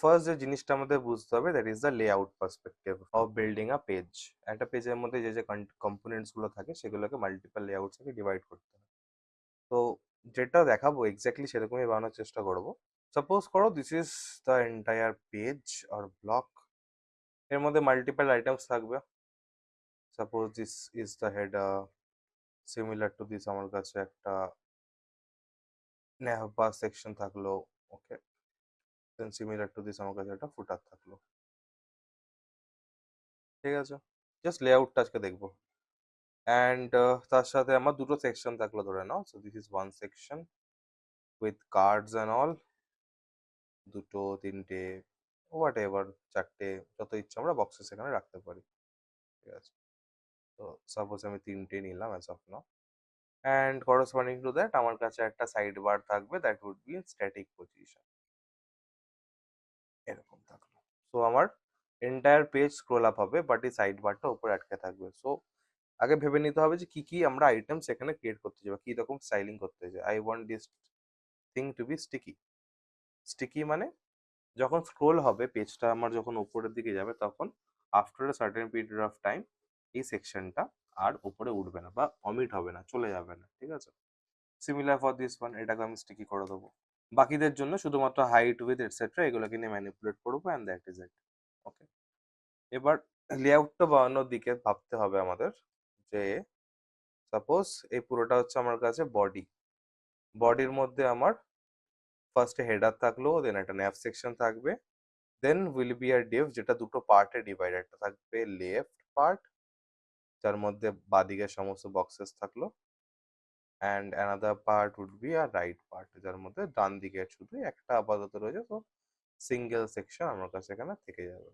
First যে জিনিসটা আমাদের বুঝতে হবে that is the layout perspective of building a page. একটা পেজের মধ্যে যে যে কম্পোনেন্টস গুলো থাকে সেগুলোকে মাল্টিপল লেআউটস থেকে ডিভাইড করতে হয়। তো যেটা দেখাবো এক্স্যাক্টলি সেরকমই বানানোর চেষ্টা করব। সাপোজ করো this is the entire page or block. এর মধ্যে মাল্টিপল আইটেমস থাকবে। Suppose this is the header, similar to this আমার কাছে একটা নেহবা সেকশন থাকলো। ওকে, দেন সিমিলার টু দিস আমার কাছে একটা ফুটার থাকলো। ঠিক আছে, জাস্ট লেআউটটা আজকে দেখবো। অ্যান্ড তার সাথে আমার দুটো সেকশন থাকলো ধরে নাও। So this is one section with cards and all. দুটো, তিনটে, হোয়াট এভার, চারটে, যত ইচ্ছা আমরা বক্সেস এখানে রাখতে পারি। ঠিক আছে, তো সাপোজ আমি তিনটে নিলাম as of now. And corresponding to that আমার কাছে একটা সাইড বার থাকবে, that would be in static position. এরকম থাকলো। সো আমার এন্টায়ার পেজ স্ক্রোল আপ হবে, বাট এই সাইড বারটা উপরে আটকে থাকবে। সো আগে ভেবে নিতে হবে যে কি কি আমরা আইটেমস এখানে ক্রিয়েট করতে চাই বা কি রকম স্টাইলিং করতে চাই। I want this thing to be sticky. Sticky মানে যখন স্ক্রোল হবে পেজটা আমার, যখন উপরের দিকে যাবে, তখন after a certain period of time এই সেকশনটা আর উপরে উঠবে না বা অমিট হবে না, চলে যাবে না। ঠিক আছে, সিমিলার ফর দিস ওয়ান, এটাকে আমি স্টিকি করে দেবো। বাকিদের জন্য শুধুমাত্র হাইট, উইথ এটসেট্রা এগুলোকে নিয়ে ম্যানিপুলেট করবো, অ্যান্ড দ্যাট ইজ ইট। ওকে, এবার লেআউটটা বানানোর দিকে ভাবতে হবে আমাদের। যে সাপোজ এই পুরোটা হচ্ছে আমার কাছে বডি। বডির মধ্যে আমার ফার্স্টে হেডার থাকলো, দেন একটা ন্যাভ সেকশন থাকবে, দেন উইল বি আর ডিভ যেটা দুটো পার্টে ডিভাইড। একটা থাকবে লেফট পার্ট যার মধ্যে বাদিকে সমস্ত বক্সেস থাকলো, and another part would be আর রাইট পার্ট যার মধ্যে ডান দিকে শুধু একটা আপাতত রয়েছে। তো সিঙ্গেল সেকশন আমার কাছে এখানে থেকে যাবে,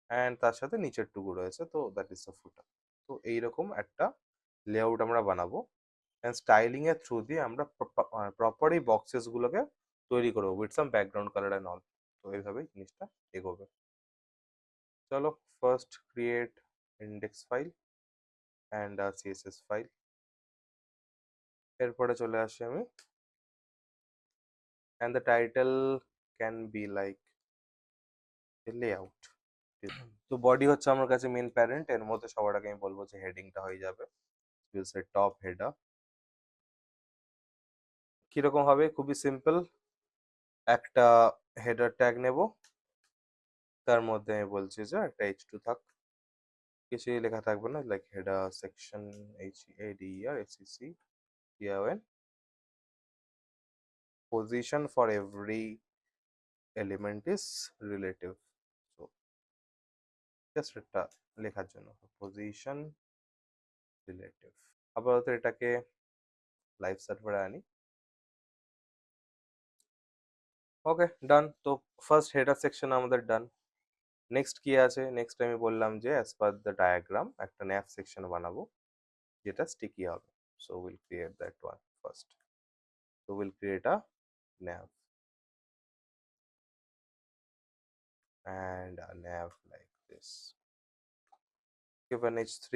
অ্যান্ড তার সাথে নিচের টুকু রয়েছে, তো দ্যাট ইজ দ্য ফুটার। তো এইরকম একটা লেআউট আমরা বানাবো, অ্যান্ড স্টাইলিং এর থ্রু দিয়ে আমরা প্রপার এই বক্সেস গুলোকে তৈরি করবো with some background colour and all. তো এইভাবেই জিনিসটা এগোবে। চলো, first create index file and CSS file. এরপরে চলে আসি আমি, and the title can be like layout. তো বডি হচ্ছে আমার কাছে মেন প্যারেন্ট, এর মধ্যে সবার আগে আমি বলবো যে হেডিংটা হয়ে যাবে টপ হেডার। কিরকম হবে? খুবই সিম্পল। একটা হেডার ট্যাগ নেব, তার মধ্যে আমি বলছি যে একটা h2 থাক, কিছুই লেখা থাকবে না, like header section HADR SEC position for every element is relative. So just একটা লেখার জন্য পজিশন রিলেটিভ। আপাতত এটাকে লাইভ সার্ভারে আনি। ওকে, ডান। তো ফার্স্ট হেডার সেকশন আমাদের ডান। নেক্সট কি আছে? নেক্সট আমি বললাম যে অ্যাজ পার দ্য ডায়াগ্রাম একটা ন্যাভ সেকশন বানাবো যেটা স্টিকি হবে। So will create that one first. So will create a nav and a nav like this. Give an h3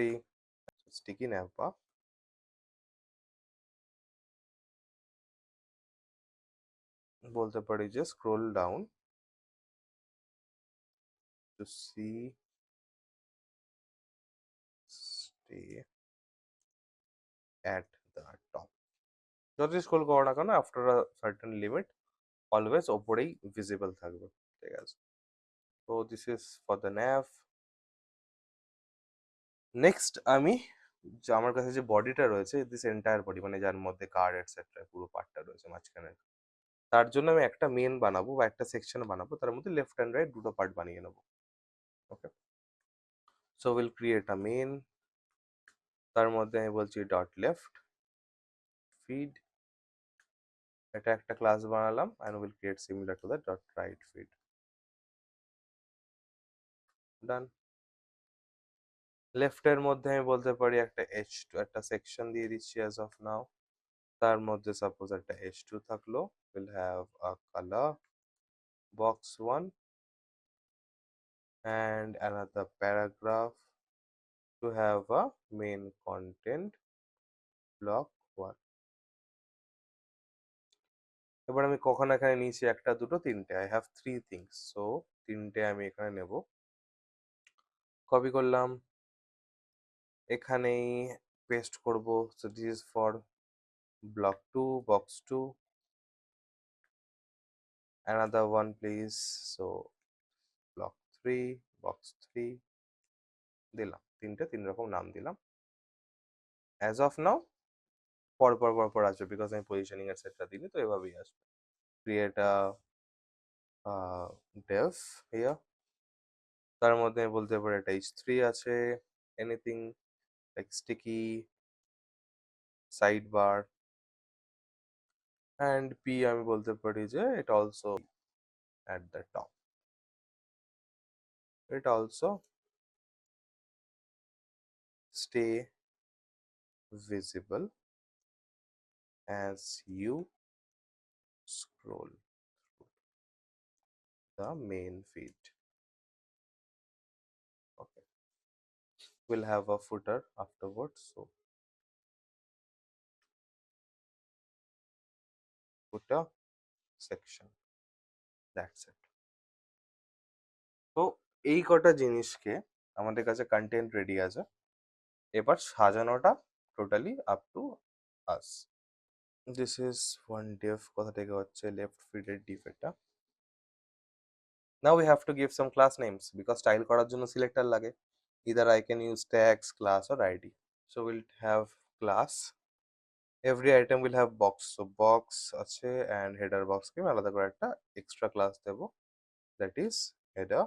sticky nav bar. বলতে পারি যে scroll down to see stay at the top. যতই scroll করো না কেন after a certain limit always ওপরেই visible থাকবে। ঠিক আছে, তো this is for the nav। Next আমি যে আমার কাছে যে বডিটা রয়েছে, দিস এন্টায়ার বডি মানে যার মধ্যে কার্ড এটসেট্রা পুরো পার্টটা রয়েছে মাঝখানে, তার জন্য আমি একটা মেন বানাবো বা একটা সেকশন বানাবো, তার মধ্যে লেফট অ্যান্ড রাইট দুটো পার্ট বানিয়ে নেবো। Okay, so will create a main, তার মধ্যে আমি বলছি ডট লেফট ফিড, এটা একটা ক্লাস বানালাম, and will create similar to that dot right feed. Done. লেফটের মধ্যে আমি বলতে পারি একটা h2 একটা সেকশন দিয়ে দিচ্ছি অ্যাজ অফ নাও, তার মধ্যে সাপোজ একটা h2 থাকলো, will have a colour box 1 and another paragraph to have a main content block 1. এবার আমি কখন এখানে নিয়েছি একটা দুটো তিনটে, আই হ্যাভ 3 থিংস, সো তিনটে আমি এখানে নেব, কপি করলাম, এখানেই পেস্ট করব। So this is for block 2 box 2, another one please, so block 3 box 3 দিলাম, তিনটে তিন রকম নাম দিলাম। অ্যাজ অফ নাও পর পর পর পর আসবে, বিকজ আমি পজিশনিং এর সেটটা দিইনি, তো এভাবেই আসবে। ক্রিয়েট আ ডেভ হিয়ার, তার মধ্যে আমি বলতে পারি এটা h3 আছে, anything like sticky side bar, and p আমি বলতে পারি যে এটা also at the top, it also stay visible as you scroll through the main feed. Okay, we'll have a footer afterwards, so footer section, that's it. তো এই কটা জিনিসকে আমাদের কাছে কন্টেন্ট রেডি আছে, এবার সাজানোটা totally up to us. This is one div, কোথা থেকে হচ্ছে লেফট ফিডের ডিভ এটা। Now we have to give some class names, because style করার জন্য সিলেক্টর লাগে, either I can use tags, class or ID. So we'll have class, every item will have box, so box আছে and header box কে আমি আলাদা করে একটা extra class দেব, that is header.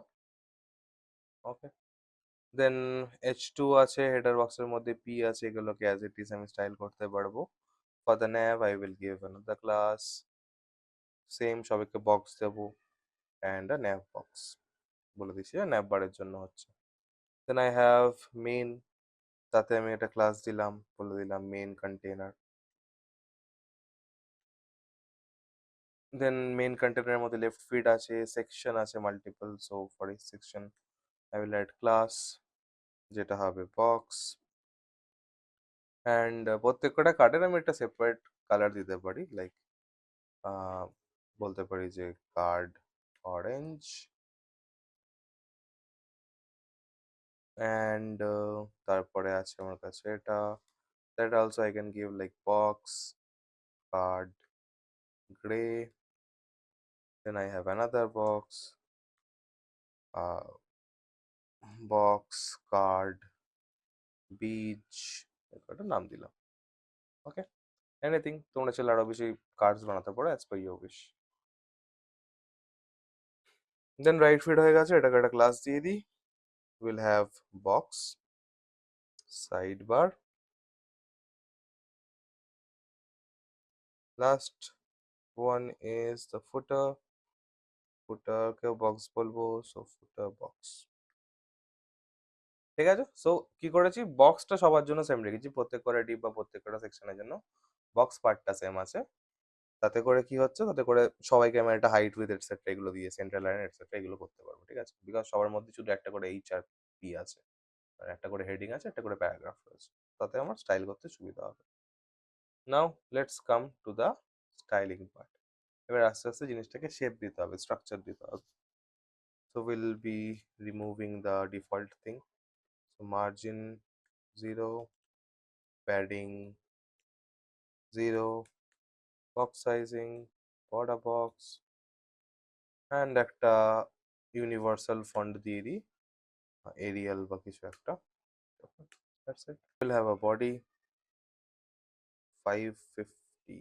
Okay, then h2 আছে, header box এর মধ্যে p আছে, এগুলোকে as it is আমি স্টাইল করতে পারবো। For the nav I will give another class, same সবাইকে box Dev and a nav box, বলে দিচ্ছি nav বারের জন্য হচ্ছে। Then I have main, তাতে আমি একটা ক্লাস দিলাম, বলে দিলাম main container। দেন মেইন কন্টেনারের মধ্যে লেফট ফিড আছে, সেকশন আছে multiple, so for each section I will add class, যেটা হবে বক্স, অ্যান্ড প্রত্যেকটা কার্ডের আমি একটা সেপারেট কালার দিতে পারি, লাইক বলতে পারি যে কার্ড অরেঞ্জ, অ্যান্ড তারপরে আছে আমার কাছে এটা, that also I can give like box card grey, then I have another box box card beige, একটা নাম দিলাম। ওকে, এনিথিং, তোমরা চাইলে আরো বেশি কার্ডস বানাতে পারো as per your wish. Then right feed হয়ে গেছে, এটাকে একটা ক্লাস দিয়ে দিই, will have box side bar, last one is the footer, ফুটারকেও বক্স বলবো, সো ফুটার বক্স। ঠিক আছে, সো কি করেছি, বক্সটা সবার জন্য সেম রেখেছি, প্রত্যেক কটা ডিপ বা প্রত্যেক কটা সেকশনের জন্য বক্স পার্টটা সেম আছে। তাতে করে কি হচ্ছে, তাতে করে সবাইকে আমি একটা হাইট উইথ এটসেট্রা এগুলো দিয়ে সেন্ট্রাল লাইন এটসেট্রা এগুলো করতে পারবো। ঠিক আছে, বিকজ সবার মধ্যে শুধু একটা করে এইচ আর পি আছে, আর একটা করে হেডিং আছে, একটা করে প্যারাগ্রাফ রয়েছে, তাতে আমার স্টাইল করতে সুবিধা হবে। Now let's come to the styling part. এবার আস্তে আস্তে জিনিসটাকে শেপ দিতে হবে, স্ট্রাকচার দিতে হবে। So will be removing the default thing, so margin 0, padding 0, box sizing border box, and একটা ইউনিভার্সাল ফন্ট দিয়ে দিই, এরিয়াল বা কিছু একটা। That's it. We'll have a body 550,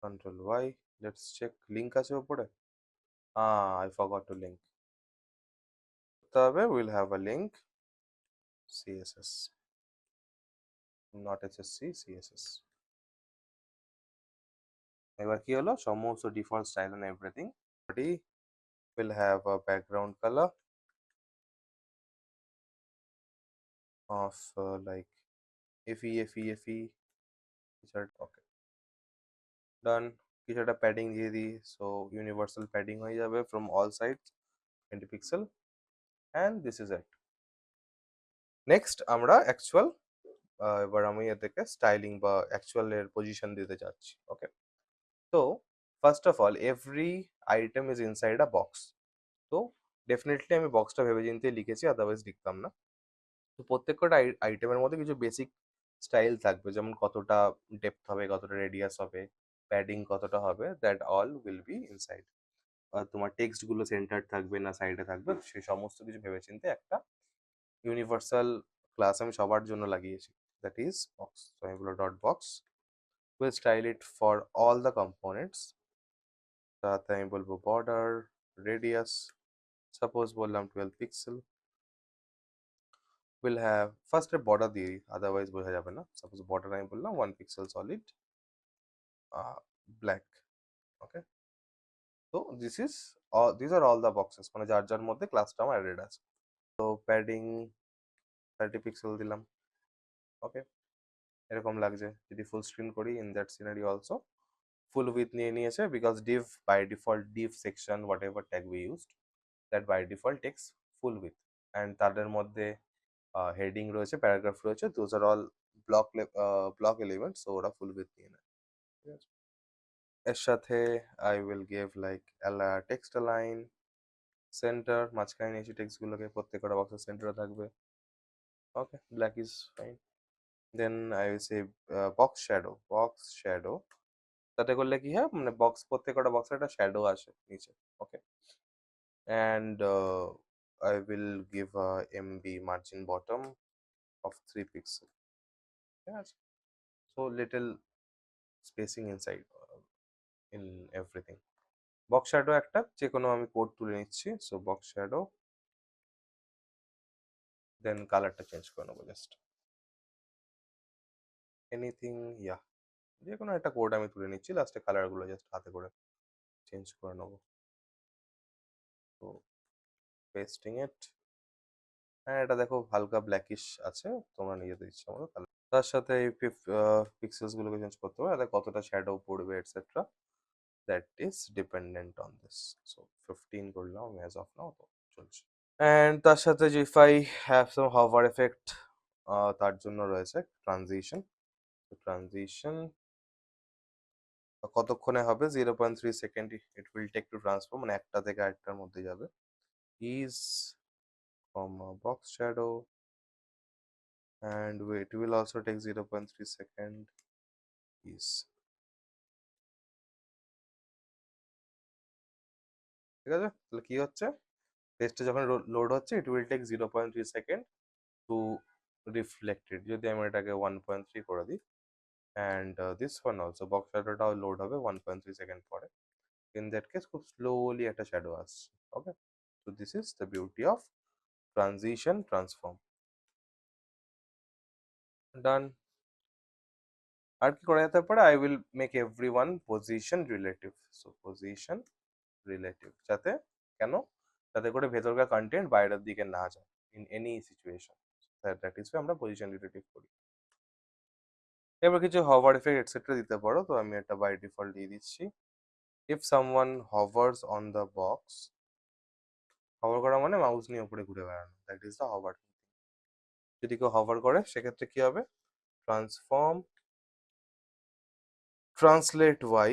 control y, let's check link আছে উপরে, I forgot to link, তবে we'll have a link css, not ssc, css। এবার কি হলো, সমস্ত default style and everything body will have a background color of like fe, okay, done। কিছু একটা padding দিয়ে দিই, সো ইউনিভার্সাল প্যাডিং হয়ে যাবে from all sides 20 pixel, and this is it. Next আমরা অ্যাকচুয়াল, এবার আমি এদেরকে স্টাইলিং বা অ্যাকচুয়াল এর পজিশন দিতে যাচ্ছি। ওকে, তো first of all every item is inside a box. তো ডেফিনেটলি আমি বক্সটা ভেবে চিন্তে লিখেছি, আদারওয়াইজ লিখতাম না। তো প্রত্যেকটা আইটেমের মধ্যে কিছু বেসিক স্টাইল থাকবে, যেমন কতটা ডেপথ হবে, কতটা রেডিয়াস হবে, প্যাডিং কতটা হবে, that all will be inside. তোমার টেক্সট গুলো সেন্টার থাকবে না সাইডে থাকবে, সেই সমস্ত কিছু ভেবেচিন্তে একটা ইউনিভার্সাল ক্লাস আমি সবার জন্য লাগিয়েছি, দ্যাট ইজ বক্স। তো আমি বলবো dot box will style it for all the components. তাতে আমি বলবো বর্ডার রেডিয়াস, সাপোজ বললাম 12 পিক্সেল, উইল হ্যাভ ফার্স্ট এর বর্ডার দিয়ে, আদারওয়াইজ বোঝা যাবে না। সাপোজ বর্ডার আমি বললাম 1 পিক্সেল সলিড ব্ল্যাক। ওকে, তো this are all the boxes, মানে যার যার মধ্যে ক্লাসটা আমার অ্যাডেড আছে। তো প্যাডিং 30 পিক্সেল দিলাম। ওকে, এরকম লাগছে। যদি ফুল স্ক্রিন করি, in that scenery also full with নিয়ে নিয়েছে, because div by default div section whatever tag we used, that by default takes full width, and তাদের মধ্যে হেডিং রয়েছে, প্যারাগ্রাফ রয়েছে, those are all block elements, so ওরা full with নিয়ে নেয়। ঠিক আছে, এর সাথে I will give like text line center, মাঝখানে নিয়েছি টেক্সট গুলোকে, প্রত্যেকটা বক্সের সেন্টারে থাকবে। Okay, black is fine. Then I will say box shadow, তাতে করলে কি হয়, মানে বক্স প্রত্যেকটা বক্সের একটা শ্যাডো আসে নিচে। ওকে, and I will give a MB margin bottom of 3 pixel. ঠিক আছে, so little spacing inside in everything. Box shadow একটা যে কোনো আমি কোড তুলে নিচ্ছি, সো বক্স শ্যাডো, দেন কালারটা চেঞ্জ করে নেবো জাস্ট এনিথিং, ইয়া যে কোনো একটা কোড আমি তুলে নিচ্ছি, লাস্টে কালারগুলো জাস্ট হাতে করে চেঞ্জ করে নেবো। তো পেস্টিং ইট, হ্যাঁ এটা দেখো হালকা ব্ল্যাকিশ আছে, তোমরা নিজেদের ইচ্ছা মতো কালার, তার সাথে এই পিক্সেলস গুলোকে চেঞ্জ করতে হবে, তাতে কতটা শ্যাডো পড়বে etcetera, that is dependent on this. So 15 করলাম অ্যাজ অফ নাও, তো চলছে। অ্যান্ড তার সাথে যে if I have some hover effect, তার জন্য রয়েছে ট্রানজিশন। ট্রানজিশন কতক্ষণে হবে, 0.3 second it will take to transform, মানে একটা থেকে আরেকটার মধ্যে যাবে। Is box shadow and it will also take 0.3 second is, ঠিক আছে। তাহলে কি হচ্ছে, পেজটা যখন লোড হচ্ছে, it will take 0.3 second to reflected. যদি আমি এটাকে 1.3 করে দিই, and this one also box শ্যাডোটাও লোড হবে 1.3 সেকেন্ড পরে। ইন দ্যাট কেস খুব স্লোলি একটা শ্যাডো আসছে। Okay, so this is the beauty of transition transform. Done. আর কি করা যেতে পারে, I will make every one position relative. So position relative, যাতে কেন, যাতে করে ভেতরকার কন্টেন্ট বাইরের দিকে না যায় in any situation, that is আমরা পজিশন রিলেটিভ করি। এবার কিছু হভার এফেক্ট এটসেট্রা দিতে পারো, তো আমি একটা বাই ডিফল্ট দিয়ে দিচ্ছি। If someone hovers on the box, hover করা মানে মাউস নিয়ে উপরে ঘুরে বেড়ানো, দ্যাট ইজ দ্য হভার। যদি কেউ হভার করে সেক্ষেত্রে কি হবে, ট্রান্সফর্ম ট্রান্সলেট ওয়াই,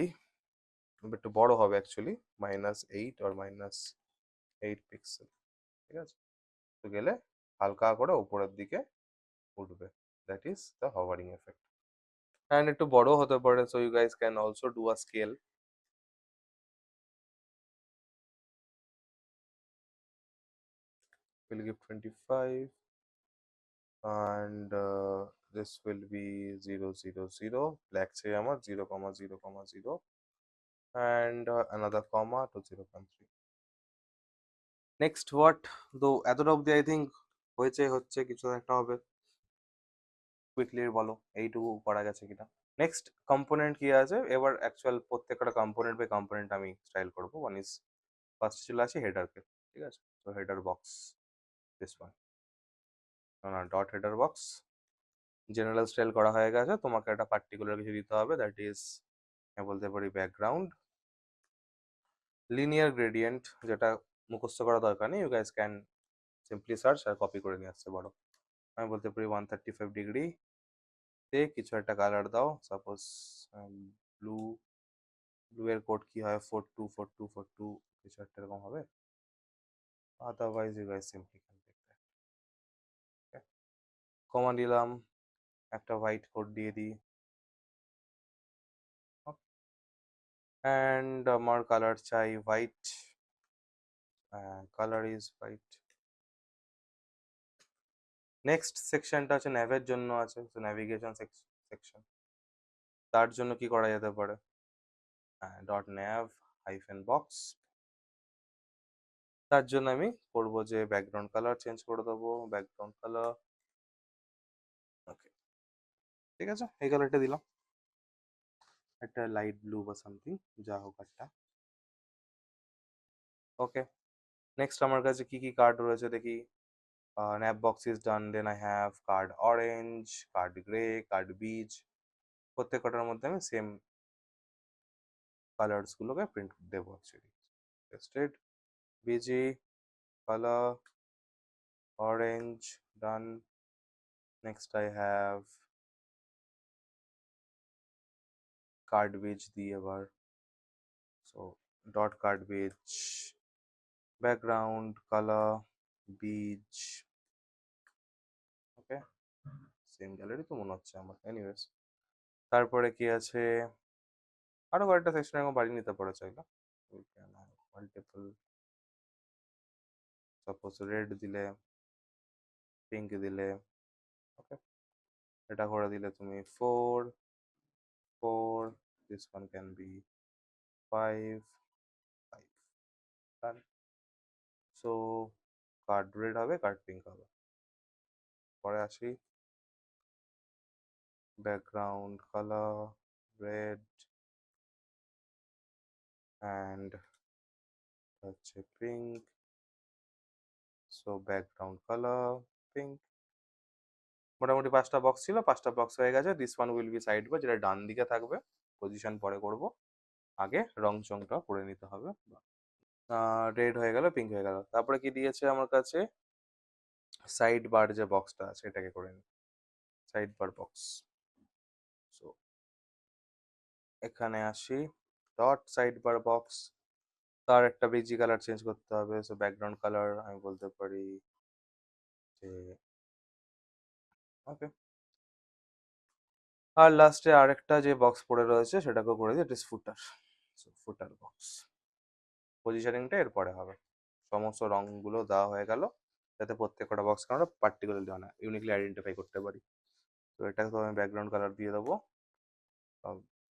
একটু বড় হবে অ্যাকচুয়ালি, -8 or -8 পিক্সেল। ঠিক আছে, তো গেলে হালকা করে উপরের দিকে উঠবে, that is the hovering effect. And একটু বড় হতে পারে, so you guys can also do a scale. We'll give 25 and this will be 000, black চাই আমার 0,0,0 and another comma to 0.3. Next what, তো এতটা অবধি আই থিঙ্ক হচ্ছে কিছু একটা হবে। কুইকলি বলো এইটুকু করা গেছে কিনা। নেক্সট কম্পোনেন্ট কি আছে, এবার অ্যাকচুয়াল প্রত্যেকটা কম্পোনেন্ট বাই কম্পোনেন্ট আমি স্টাইল করবো। ওয়ান ইজ ফার্স্ট চলে আসি হেডারকে। ঠিক আছে, তো হেডার বক্স, দিস ওয়ান, না dot header box, general style করা হয়ে গেছে। তোমাকে একটা পার্টিকুলার কিছু দিতে হবে, দ্যাট ইজ আমি বলতে পারি ব্যাকগ্রাউন্ড লিনিয়ার গ্রেডিয়েন্ট, যেটা মুখস্থ করা দরকার নেই, you guys can simply search আর কপি করে নিয়ে আসতে পারো। আমি বলতে পারি 135 ডিগ্রি তে কিছু একটা কালার দাও, সাপোজ ব্লু ব্লু এর কোড কি হয়, 424242 কিছু একটা এরকম হবে। Otherwise you guys simply can take that. Comma দিলাম, একটা হোয়াইট কোড দিয়ে দিই, অ্যান্ড আমার কালার চাই white, colour is white. Next সেকশনটা হচ্ছে ন্যাভের জন্য আছে, তো ন্যাভিগেশন সেকশন। তার জন্য কি করা যেতে পারে, ডট ন্যাভ হাইফেন বক্স। তার জন্য আমি করবো যে ব্যাকগ্রাউন্ড কালার চেঞ্জ করে দেবো, ব্যাকগ্রাউন্ড কালার, ওকে ঠিক আছে, এই কালারটা দিলাম, একটা লাইট ব্লু বা সামথিং, যা হোক একটা। ওকে, নেক্সট আমার কাছে কি কি কার্ড রয়েছে দেখি। Nav box is done, then I have card orange, card grey, card beige. প্রত্যেকটার মধ্যে আমি সেম কালার্স গুলোকে প্রিন্ট দেবো actually. Tested, beige, colour, orange, done. Next I have card beige দিই এবার, so dot card beige, background colour, beige, okay same gallery তো মনে হচ্ছে আমার, এনিওয়েজ। তারপরে কি আছে, আরো কয়েকটা সেকশন এখন বাড়িয়ে নিতে পারে চাইলে, মাল্টিপল, সাপোজ রেড দিলে, পিঙ্ক দিলে, ওকে এটা করে দিলে তুমি 4 4, this one can be 5 5, done. So card red হবে, কার্ড পিঙ্ক হবে। পরে আসি, ব্যাকগ্রাউন্ড কালার রেড, অ্যান্ড হচ্ছে pink, so background colour pink. মোটামুটি 5টা বক্স ছিল, 5টা বক্স হয়ে গেছে। This one will be side bar, যেটা ডান দিকে থাকবে, পজিশন পরে করব, আগে রং চংটা করে নিতে হবে। রেড হয়ে গেল, পিঙ্ক হয়ে গেল। তারপরে কি দিয়েছে আমার কাছে, সাইড বার যে বক্সটা আছে এটাকে করে নিই, সাইড বার বক্স। সো এখানে আসি, ডট সাইড বার বক্স, তার একটা বেজি কালার চেঞ্জ করতে হবে। সো ব্যাকগ্রাউন্ড কালার আমি বলতে পারি যে ওকে। আর লাস্টে আরেকটা যে বক্স পড়ে রয়েছে সেটাকেও করে দিই, ইট ইস ফুটার। সো ফুটার বক্স, পজিশনিংটা এরপরে হবে। সমস্ত রংগুলো দেওয়া হয়ে গেল, যাতে প্রত্যেকটা বক্সকে আমরা পার্টিকুলারলি ইউনিকলি আইডেন্টিফাই করতে পারি। তো এটাকে তো আমি ব্যাকগ্রাউন্ড কালার দিয়ে দেবো,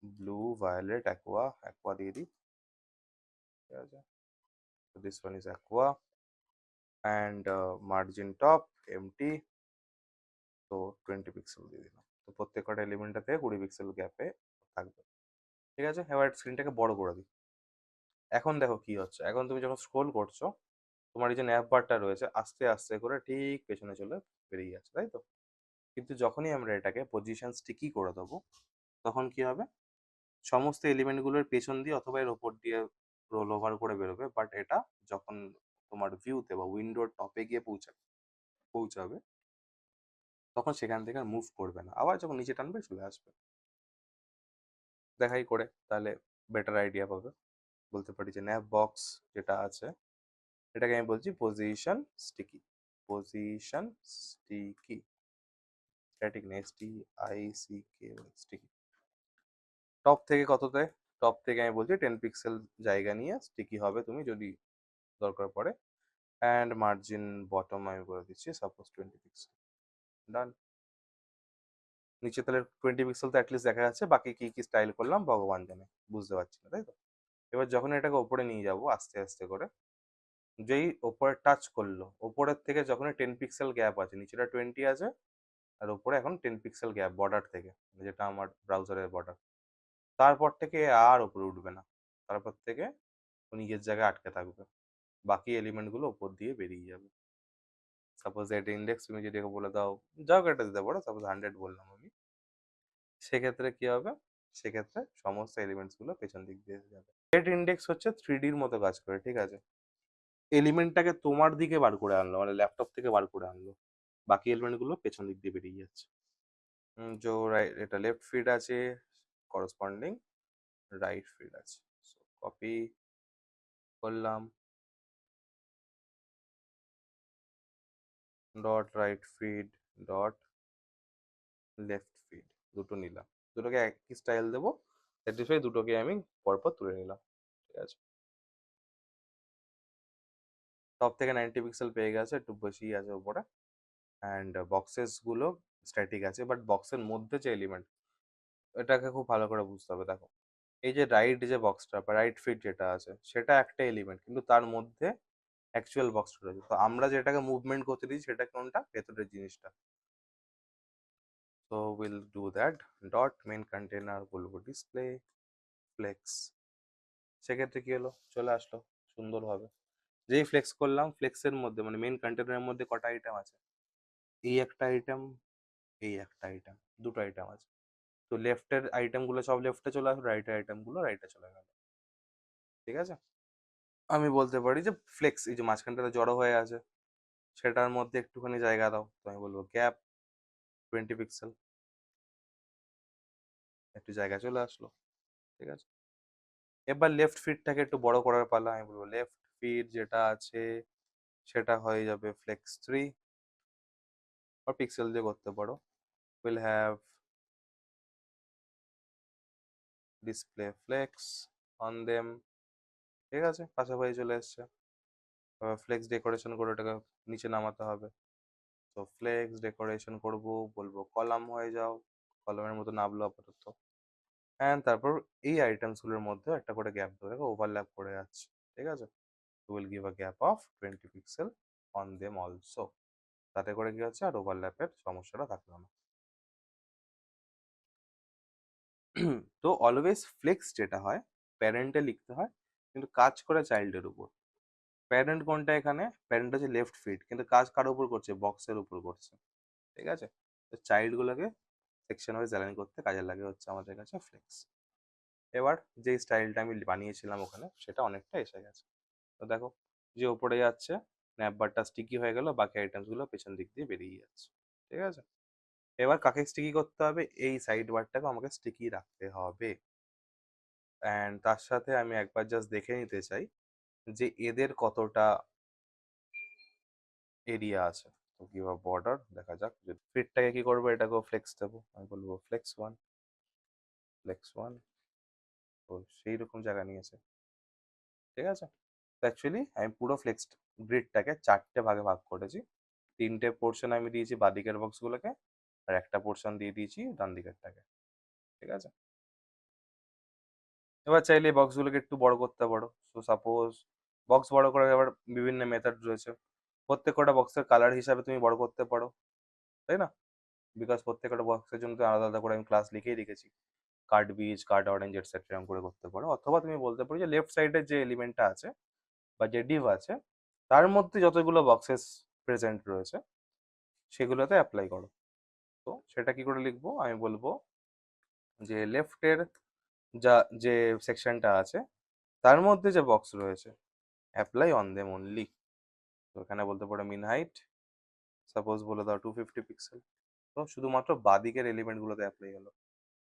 ব্লু, ভায়োলেট, অ্যাকোয়া, অ্যাকোয়া দিয়ে দিই, ঠিক আছে। তো this one is aqua, and margin top MT, তো 20 পিক্সেল দিয়ে দিলাম। তো প্রত্যেকটা এলিমেন্টটা থেকে 20 পিক্সেল গ্যাপে থাকবে, ঠিক আছে। এবার স্ক্রিনটাকে বড় করে দিই। এখন দেখো কি হচ্ছে, এখন তুমি যখন স্ক্রোল করছো, তোমার এই যে ন্যাপ বারটা রয়েছে আস্তে আস্তে করে ঠিক পেছনে চলে বেরিয়ে যাচ্ছে, তাই তো। কিন্তু যখনই আমরা এটাকে পজিশন স্টিকি করে দেবো, তখন কি হবে, সমস্ত এলিমেন্টগুলোর পেছন দিয়ে অথবা এর ওপর দিয়ে রোল ওভার করে বেরোবে, বাট এটা যখন তোমার ভিউতে বা উইন্ডোর টপে গিয়ে পৌঁছাবে, তখন সেখান থেকে আর মুভ করবে না, আবার যখন নিচে টানবে চলে আসবে। দেখাই করে তাহলে বেটার আইডিয়া পাবে। বলতে পারি যে ন্যাপ বক্স যেটা আছে এটাকে আমি বলছি position sticky, position sticky, static না, STICK, স্টিকি। টপ থেকে কততে, টপ থেকে আমি বলছি 10 পিক্সেল জায়গা নিয়ে স্টিকি হবে তুমি যদি দরকার পড়ে। অ্যান্ড মার্জিন বটম আমি বলে দিচ্ছি সাপোজ 20 পিক্সেল, ডান। নিচে তাহলে 20 পিক্সেল তো অ্যাটলিস্ট দেখা যাচ্ছে, বাকি কি কি স্টাইল করলাম ভগবান জানে, বুঝতে পারছি না, তাই তো। এবার যখন এটাকে ওপরে নিয়ে যাব আস্তে আস্তে করে, যেই ওপরে টাচ করলো, ওপরের থেকে যখন 10 পিক্সেল গ্যাপ আছে, নিচেটা 20 আছে, আর ওপরে এখন 10 পিক্সেল গ্যাপ বর্ডার থেকে, যেটা আমার ব্রাউজারের বর্ডার, তারপর থেকে আর ওপরে উঠবে না, তারপর থেকে ও নিজের জায়গায় আটকে থাকবে, বাকি এলিমেন্টগুলো ওপর দিয়ে বেরিয়ে যাবে। সাপোজ এটা ইন্ডেক্স তুমি যদি বলে দাও, যাও একটা দিতে পারো, সাপোজ 100 বললাম আমি, সেক্ষেত্রে কি হবে, সেক্ষেত্রে সমস্ত এলিমেন্টস গুলো পেছন দিক দিয়ে যাবে। গেট ইন্ডেক্স হচ্ছে 3Dর মতো কাজ করে, ঠিক আছে। এলিমেন্টটাকে তোমার দিকে বার করে আনলো, মানে ল্যাপটপ থেকে বার করে আনলো, বাকি এলিমেন্ট গুলো পেছন দিক দিয়ে বেরিয়ে যাচ্ছে। এটা লেফট ফিড আছে করসপন্ডিং, রাইট ফিড আছে, সো কপি করলাম, dot right feed dot left feed, দুটো নিলাম, দুটোকে একই স্টাইল দেবো, স্যাটিসফাই দুটোকে আমি পরপর তুলে নিলাম। ঠিক আছে, টপ থেকে 90 পিক্সেল পেয়ে গেছে, একটু বেশি আছে উপরে। অ্যান্ড বক্সেস গুলো স্ট্যাটিক আছে, বাট বক্সের মধ্যে যে এলিমেন্ট, এটাকে খুব ভালো করে বুঝতে হবে। দেখো, এই যে রাইট যে বক্সটা বা রাইট ফিট যেটা আছে সেটা একটা এলিমেন্ট, কিন্তু তার মধ্যে অ্যাকচুয়াল বক্সটা রয়েছে। তো আমরা যেটাকে মুভমেন্ট করতে দিই সেটা কোনটা, ভেতরের জিনিসটা। So will do that, dot main container বলবো ডিসপ্লে ফ্লেক্স। সেক্ষেত্রে কি হলো, চলে আসলো সুন্দরভাবে। যেই ফ্লেক্স করলাম, ফ্লেক্সের মধ্যে মানে মেন কন্টেনারের মধ্যে কটা আইটেম আছে, এই একটা আইটেম, এই একটা আইটেম, দুটো আইটেম আছে। তো লেফটের আইটেম গুলো সব লেফটে চলে আসলো, রাইটের আইটেম গুলো রাইটে চলে গেল। ঠিক আছে, আমি বলতে পারি যে ফ্লেক্স এই যে মাঝখানটাতে জড়ো হয়ে আছে সেটার মধ্যে একটুখানি জায়গা দাও, তো আমি বলবো গ্যাপ 20 পিক্সেল, একটু জায়গা চলে আসলো। ঠিক আছে, এবার লেফট ফিটটাকে একটু বড় করার পালা, আমি বলবো লেফট ফিট যেটা আছে সেটা হয়ে যাবে flex 3, বা পিক্সেল দিয়ে করতে পারো, will have display flakes on them. ঠিক আছে, পাশাপাশি চলে এসছে। ফ্লেক্স ডেকোরেশন করে ওটাকে নিচে নামাতে হবে, তো ফ্লেক্স ডেকোরেশন করব, বলবো কলাম হয়ে যাও, কলামের মতো নামলো আপাতত। অ্যান্ড তারপর এই আইটেমস গুলোর মধ্যে একটা করে গ্যাপ ধরে ওভারল্যাপ করে যাচ্ছে। ঠিক আছে, will give a gap of 20 pixel on them also, তাতে করে কি হচ্ছে আর ওভারল্যাপের সমস্যাটা থাকলো না। তো অলওয়েজ ফ্লেক্স যেটা হয় প্যারেন্টে লিখতে হয়, কিন্তু কাজ করে চাইল্ডের উপর। প্যারেন্ট কোনটা এখানে, প্যারেন্ট হচ্ছে লেফট ফিট, কিন্তু কাজ কার উপর করছে, বক্সের উপর করছে। ঠিক আছে, তো চাইল্ড গুলোকে সেকশন ওয়াইজ অ্যালাইন করতে কাজে লাগে হচ্ছে আমাদের কাছে ফ্লেক্স। এবার যে স্টাইলটা আমি বানিয়েছিলাম ওখানে সেটা অনেকটা এসে গেছে। তো দেখো, যে ওপরে যাচ্ছে ন্যাপবারটা স্টিকি হয়ে গেল, বাকি আইটেমস গুলো পেছন দিক দিয়ে বেরিয়ে যাচ্ছে। ঠিক আছে, এবার কাকে স্টিকি করতে হবে, এই সাইড বারটাকে আমাকে স্টিকি রাখতে হবে। অ্যান্ড তার সাথে আমি একবার জাস্ট দেখে নিতে চাই যে এদের কতটা এরিয়া আছে। তো কি বা বর্ডার দেখা যাক, যদি ফিটটাকে কি করবো, এটাকেও ফ্লেক্স দেবো, আমি বলবো flex 1, flex 1, তো সেই রকম জায়গা নিয়েছে। ঠিক আছে, অ্যাকচুয়ালি আমি পুরো ফ্লেক্সড গ্রিডটাকে 4টে ভাগে ভাগ করেছি। 3টে পোর্শন আমি দিয়েছি বাদিকের বক্সগুলোকে, আর একটা পোর্শন দিয়ে দিয়েছি ডান দিকেরটাকে। ঠিক আছে, এবার চাইলে বক্সগুলোকে একটু বড় করতে পারো। সো সাপোজ বক্স বড় করার আবার বিভিন্ন মেথড রয়েছে, প্রত্যেকটা বক্সের কালার হিসাবে তুমি বড় করতে পারো, তাই না? বিকজ প্রত্যেকটা বক্সের জন্য তো আলাদা আলাদা করে আমি ক্লাস লিখেই রেখেছি, card beach, card orange etcetera এরকম করে করতে পারো। অথবা তুমি বলতে পারো যে লেফট সাইডের যে এলিমেন্টটা আছে বা যে ডিভ আছে তার মধ্যে যতগুলো বক্সেস প্রেজেন্ট রয়েছে সেগুলোতে অ্যাপ্লাই করো। তো সেটা কি করে লিখবো, আমি বলবো যে লেফটের যা যে সেকশনটা আছে তার মধ্যে যে বক্স রয়েছে অ্যাপ্লাই অন দেম অনলি। তো এখানে বলতে পারো মিন হাইট সাপোজ বলে দাও 250 পিক্সেল, তো শুধুমাত্র বাদিকের এলিমেন্ট গুলোতে অ্যাপ্লাই হলো।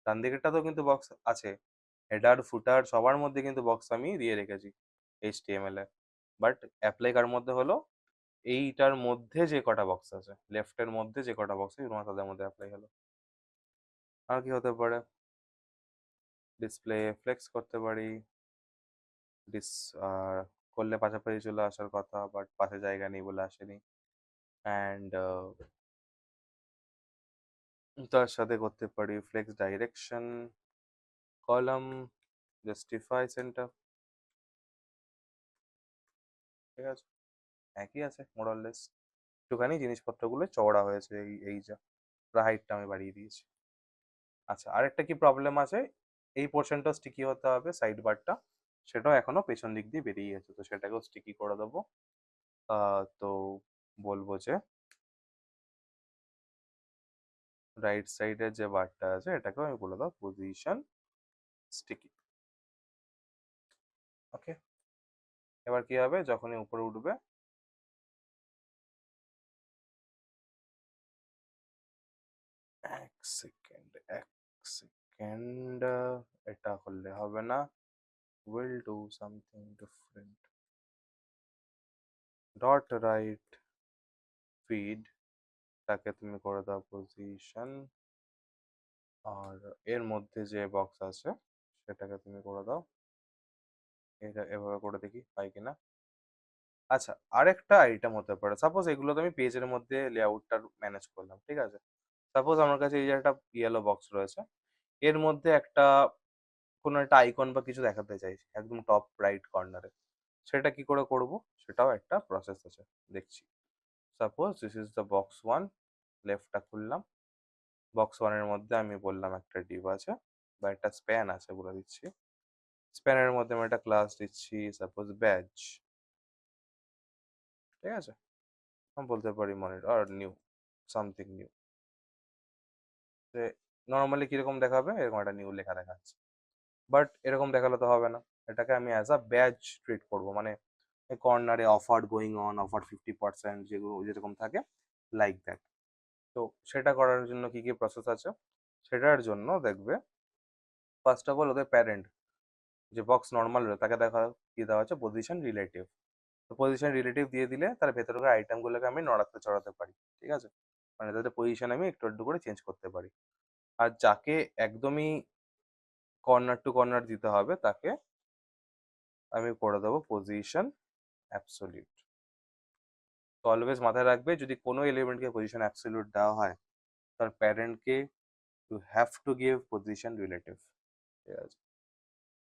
ডান দিকেরটাতেও কিন্তু বক্স আছে, হেডার ফুটার সবার মধ্যে কিন্তু বক্স আমি দিয়ে রেখেছি HTML এ, বাট অ্যাপ্লাই কার মধ্যে হলো, এইটার মধ্যে যে কটা বক্স আছে, লেফটের মধ্যে যে কটা বক্স আছে শুধুমাত্র তাদের মধ্যে অ্যাপ্লাই হলো। আর কি হতে পারে, ডিসপ্লে ফ্লেক্স করতে পারি, ডিস করলে পাশাপাশি চলে আসার কথা, বাট পাশে জায়গা নেই বলে আসেনি। অ্যান্ড তার সাথে করতে পারি flex direction, column, justify centre. ঠিক আছে, একই আছে মোরাললেস, একটুখানি জিনিসপত্রগুলো চওড়া হয়েছে, এই যা হাইটটা আমি বাড়িয়ে দিয়েছি। আচ্ছা, আরেকটা কি প্রবলেম আছে, এই পোর্শনটা স্টিকি হতে হবে সাইড বারটা, সেটাও এখনো পেছন দিক দিয়ে বেরিয়ে গেছে, তো সেটাকেও স্টিকি করে দেবো। তো বলবো যে রাইট সাইডের যে বারটা আছে এটাকেও আমি বলে দাও পজিশন স্টিকি। ওকে, এবার কি হবে, যখনই উপরে উঠবে, এক সেকেন্ড, এক সেকেন্ড, সেকেন্ড, এটা করলে হবে না, will do something different. Dot right feed তাকে তুমি করে দাও পজিশন, আর এর মধ্যে যে বক্স আছে সেটাকে তুমি করে দাও এটা, এভাবে করে দেখি হয় কিনা। আচ্ছা, আরেকটা আইটেম হতে পারে, সাপোজ এগুলো তো আমি পেজের মধ্যে লেআউটটা ম্যানেজ করলাম, ঠিক আছে। সাপোজ আমার কাছে এই যে একটা ইয়েলো বক্স রয়েছে, এর মধ্যে একটা কোনো একটা আইকন বা কিছু দেখাতে চাইছি একদম টপ রাইট কর্নারে, সেটা কি করে করব, সেটাও একটা প্রসেস আছে, দেখছি। Suppose this is the box one, লেফটটা খুললাম, বক্স ওয়ানের মধ্যে আমি বললাম একটা ডিভ আছে বা একটা স্প্যান আছে বলে দিচ্ছি, স্প্যানের মধ্যে আমি একটা ক্লাস দিচ্ছি সাপোজ ব্যাজ, ঠিক আছে। আমি বলতে পারি মনিটর আর নিউ সামথিং নিউ, যে নর্মালি কিরকম দেখাবে এরকম একটা নিউ লেখা দেখাচ্ছে, বাট এরকম দেখালে তো হবে না, এটাকে আমি অ্যাজ আ ব্যাজ ট্রিট করবো, মানে কর্নারে অফার গোয়িং অন, অফার 50%, যেগুলো যেরকম থাকে লাইক দ্যাট। তো সেটা করার জন্য কি কি প্রসেস আছে, সেটার জন্য দেখবে ফার্স্ট অফ অল ওদের প্যারেন্ট যে বক্স নর্মাল তাকে দেখা দিয়ে দেওয়া হচ্ছে পজিশন রিলেটিভ। তো পজিশন রিলেটিভ দিয়ে দিলে তার ভেতরকার আইটেমগুলোকে আমি নড়াতে চড়াতে পারি, ঠিক আছে, মানে তাদের পজিশন আমি একটু একটু করে চেঞ্জ করতে পারি। আর যাকে একদমই কর্নার টু কর্নার দিতে হবে তাকে আমি করে দেবো পজিশন অ্যাবসোলিউট। তো অলওয়েজ মাথায় রাখবে যদি কোনো এলিমেন্টকে পজিশন অ্যাবসোলিউট দেওয়া হয় তার প্যারেন্টকে you have to give position relative, ঠিক আছে।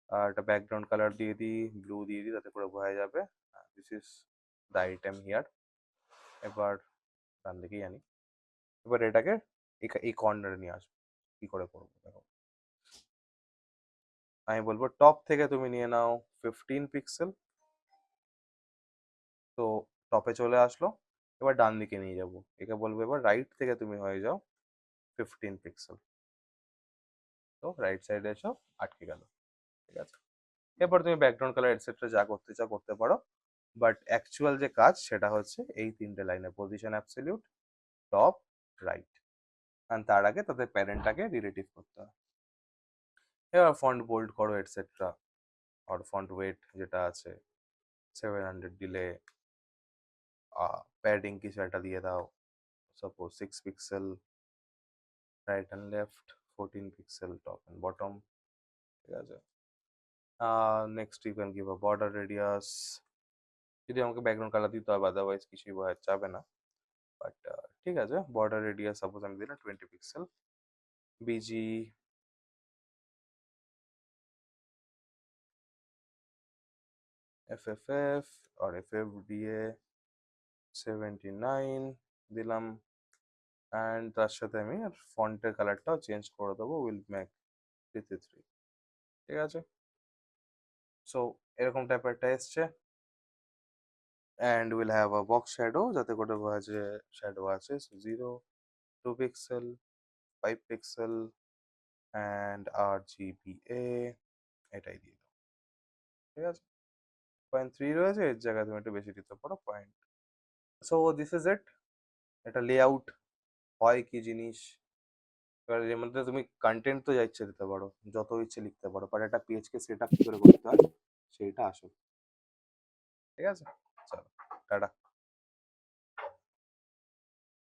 আর একটা ব্যাকগ্রাউন্ড কালার দিয়ে দিই, ব্লু দিয়ে দিই, তাতে করে বোঝা যাবে this is the item here. এবার ডান দিকেই আনি, এবার এটাকে এই কর্নারে নিয়ে আসবো, কি করে করবো দেখো, আমি বলবো টপ থেকে তুমি নিয়ে নাও 15 পিক্সেল, তো টপে চলে আসলো, এবার ডান দিকে নিয়ে যাবো, একে বলবো এবার রাইট থেকে তুমি হয়ে যাও 15 পিক্সেল, তো রাইট সাইডে এসো, আটকে গেল, ঠিক আছে। এরপর তুমি ব্যাকগ্রাউন্ড কালার এটসেট্রা যা করতে চাও করতে পারো, বাট অ্যাকচুয়াল যে কাজ সেটা হচ্ছে এই তিনটে লাইনে position absolute, top, right, and তার আগে তাদের প্যারেন্টটাকে রিলেটিভ করতে হয়। এবার ফন্ট বোল্ড করো এটসেট্রা, আর ফন্ট ওয়েট যেটা আছে 700 দিলে, প্যাডিং কিছু একটা দিয়ে দাও, suppose 6 pixel, right and left, 14 pixel top and bottom, ঠিক আছে। Next you can give a border radius, যদি আমাকে ব্যাকগ্রাউন্ড কালার দিতে হবে, আদারওয়াইজ কিছুই বোঝা যাবে না, বাট ঠিক আছে। বর্ডার রেডিয়াস সাপোজ আমি দিলাম 20 পিক্সেল, বিজি এফএফএফ আর এফএফডিএ 79 দিলাম, অ্যান্ড তার সাথে আমি ফন্টের কালারটাও চেঞ্জ করে দেবো, উইল মেক 333, ঠিক আছে। সো এরকম টাইপেরটা এসছে, and will have a box shadow যাতে করে বোঝা যে শ্যাডো আছে, so 0, 2 pixel, 5 pixel, and RGBA এটাই দিয়ে দাও, ঠিক আছে। 0.3 রয়েছে, এর জায়গায় তুমি একটু বেশি দিতে পারো point. So this is it, এটা লেআউট হয় কি জিনিস, এবার এর মধ্যে তুমি কন্টেন্ট তো যা ইচ্ছে দিতে পারো, যত ইচ্ছে লিখতে পারো, বাট একটা পেজকে সেট আপ কি করে করতে হয় সেইটা আসো, ঠিক আছে। চলো, টাটা।